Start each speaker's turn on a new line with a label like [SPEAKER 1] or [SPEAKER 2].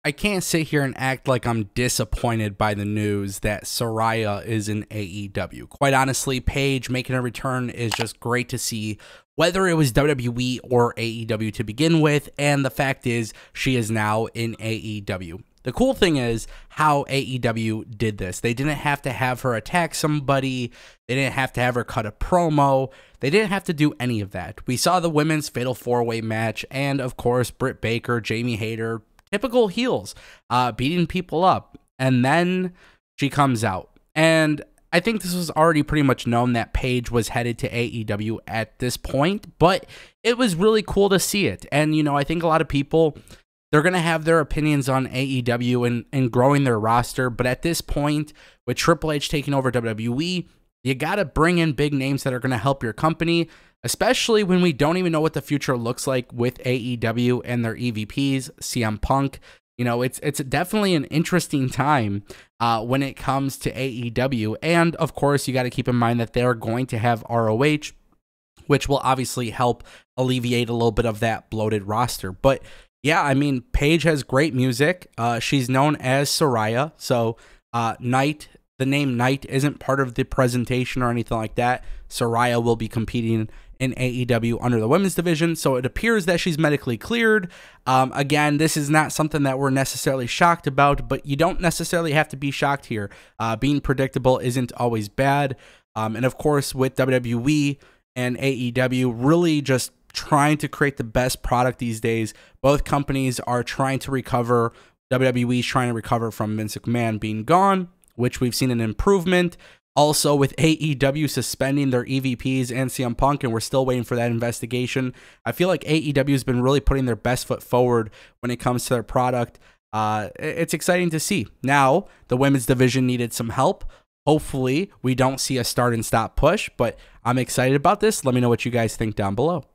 [SPEAKER 1] I can't sit here and act like I'm disappointed by the news that Saraya is in AEW. Quite honestly, Paige making a return is just great to see, whether it was WWE or AEW to begin with, and the fact is she is now in AEW. The cool thing is how AEW did this. They didn't have to have her attack somebody. They didn't have to have her cut a promo. They didn't have to do any of that. We saw the women's Fatal 4-Way match, and of course, Britt Baker, Jamie Hayter, typical heels, beating people up. And then she comes out. And I think this was already pretty much known that Paige was headed to AEW at this point, but it was really cool to see it. And, you know, I think a lot of people, they're going to have their opinions on AEW and growing their roster. But at this point, with Triple H taking over WWE, you got to bring in big names that are going to help your company, especially when we don't even know what the future looks like with AEW and their EVPs, CM Punk. You know, it's definitely an interesting time when it comes to AEW. And, of course, you got to keep in mind that they're going to have ROH, which will obviously help alleviate a little bit of that bloated roster. But yeah, I mean, Paige has great music. She's known as Saraya. So Knight, the name Knight isn't part of the presentation or anything like that. Saraya will be competing in AEW under the women's division. So it appears that she's medically cleared. Again, this is not something that we're necessarily shocked about, but you don't necessarily have to be shocked here. Being predictable isn't always bad. And of course, with WWE and AEW really just trying to create the best product these days. Both companies are trying to recover. WWE's trying to recover from Vince McMahon being gone, which we've seen an improvement. Also, with AEW suspending their EVPs and CM Punk, and we're still waiting for that investigation. I feel like AEW has been really putting their best foot forward when it comes to their product. It's exciting to see. Now, the women's division needed some help. Hopefully, we don't see a start and stop push, but I'm excited about this. Let me know what you guys think down below.